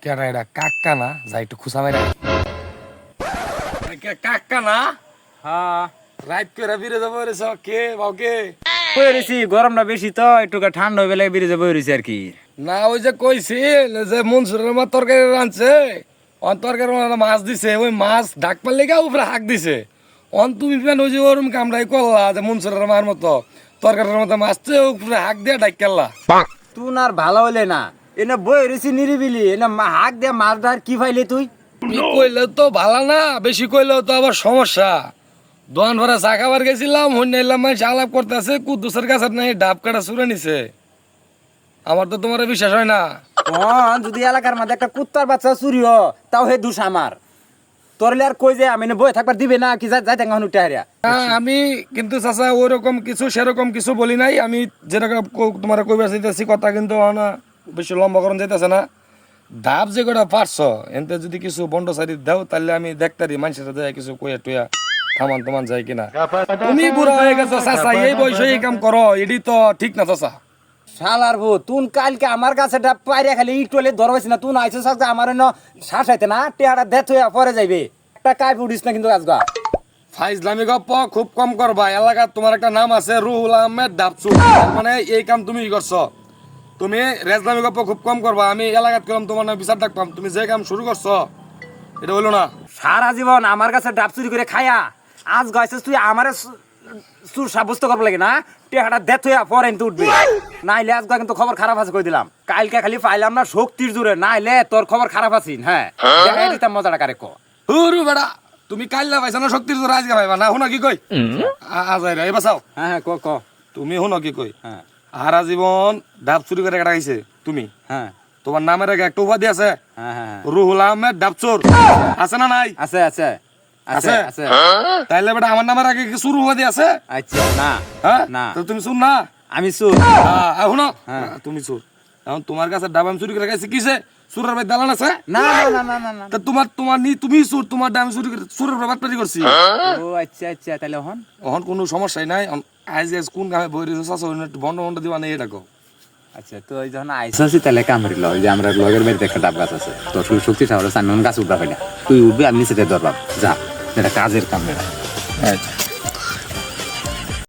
কেন এটা কাক্কা না যাই একটু খুশা মেরা কাক্কা না হ্যাঁ রাইট করে বিরে যাবো রে কে বাউকে বই রয়েছি গরমটা বেশি তো একটু ঠান্ডা হয়ে বেলা বেরিয়ে বই রয়েছি আর কি না ওই যে কইছিল যে মনসুরের মা তরকারি রাঁধছে অন তরকারি মাছ দিছে ওই মাছ ডাক পারলে গা উপরে হাঁক দিছে অন তুমি ফেন ওই যে ওরম কামড়াই করলা যে মনসুরের মার মতো তরকারির মতো মাছ উপরে হাঁক দিয়ে ডাক কেলা তুই আর ভালো হইলে না এনে বই রয়েছি নিরিবিলি এনে হাক দিয়ে মাছ ধর কি পাইলে তুই কইলে তো ভালো না বেশি কইলেও তো আবার সমস্যা দোয়ান ভরা চা খাবার গেছিলাম হইন এলাম মানুষ আলাপ করতেছে কুদ্দুসের কাছে নাই ডাব কাটা চুরে নিছে আমার তো তোমার বিশ্বাস হয় না যদি এলাকার মধ্যে একটা কুত্তার বাচ্চা চুরি হ তাও হে দুষ আমার তোরলে আর কই যে আমি বই থাকবার দিবে না কি যাই থাকা উঠে হারিয়া আমি কিন্তু চাচা ওইরকম কিছু সেরকম কিছু বলি নাই আমি যেরকম তোমার কইবার চাইতেছি কথা কিন্তু না বেশি লম্বাকরণ যাইতেছে না ডাব যে কটা পারছ এনতে যদি কিছু বন্ড সারি দাও তাহলে আমি দেখতারি মানুষের দেয় কিছু কইয়া টুয়া থামান তমান যায় কিনা তুমি বুড়া হয়ে গেছো চাচা এই বয়সে এই কাম করো এটি তো ঠিক না চাচা শালার ভূত তুন কালকে আমার কাছে পাইরে খালি ইটলে ধরবাইছি না তুন আইছো সাথে আমার শ্বাস হইতে না টেহাটা দেথ হইয়া পরে যাইবে একটা কাই ফুটিস না কিন্তু আজগা ফাইজলামি গপ্প খুব কম করবা এলাকার তোমার একটা নাম আছে রুহুল আহমেদ ডাবসু মানে এই কাম তুমি করছো তুমি রেজলামি গপ্প খুব কম করবা আমি এলাকাত করলাম তোমার নাম বিচার ডাকতাম তুমি যে কাম শুরু করছো এটা হইলো না সারা জীবন আমার কাছে ডাব চুরি করে খায়া আজ গাইছিস তুই আমারে চুর সাব্যস্ত করবো লাগে না টেহাটা দেথ হইয়া পরে কিন্তু উঠবি নাইলে আজ কিন্তু খবর খারাপ আছে কই দিলাম কালকে খালি পাইলাম না শক্তির জোরে নাইলে তোর খবর খারাপ আছিস হ্যাঁ দেখাই দিতাম মজাটা কারে ক হুরু বেড়া তুমি কাইলা পাইছা না শক্তির জোর আজকে পাইবা না শুনো কি কই আজাই রে বাসাও হ্যাঁ হ্যাঁ ক তুমি শুনো কি কই হ্যাঁ হারা জীবন ডাব চুরি করে কাটা খাইছে তুমি হ্যাঁ তোমার নামের আগে একটা উপাধি আছে হ্যাঁ হ্যাঁ রুহুল আহমেদ ডাবচোর আছে না নাই আছে আছে আছে আছে তাইলে বেটা আমার নামের আগে কি শুরু উপাধি আছে আচ্ছা না হ্যাঁ না তো তুমি শুন না আমি চুর শুনো তুমি চোর এখন তোমার কাছে ডাব আমি চুরি করে খাইছি কিসে চুরের ভাই দালান আছে না না না না না তা তোমার তোমার তুমি চোর তোমার ডাব চুরি করে চুরের ভাই বাটপারি করছি ও আচ্ছা আচ্ছা তাহলে হন এখন কোনো সমস্যাই নাই আজ কোন গামে বই রয়েছে চাষা একটু বন্ধ বন্ধ দিবা নেই এটা আচ্ছা তো ওই যখন আইসি তাহলে কামড়ি ল যে আমরা লগের বাড়িতে একটা ডাব গাছ আছে তো শক্তি ঠাকুর আমি গাছ উঠবা পাই না তুই উঠবি আমি নিচে ধরবাম যা এটা কাজের কাম না আচ্ছা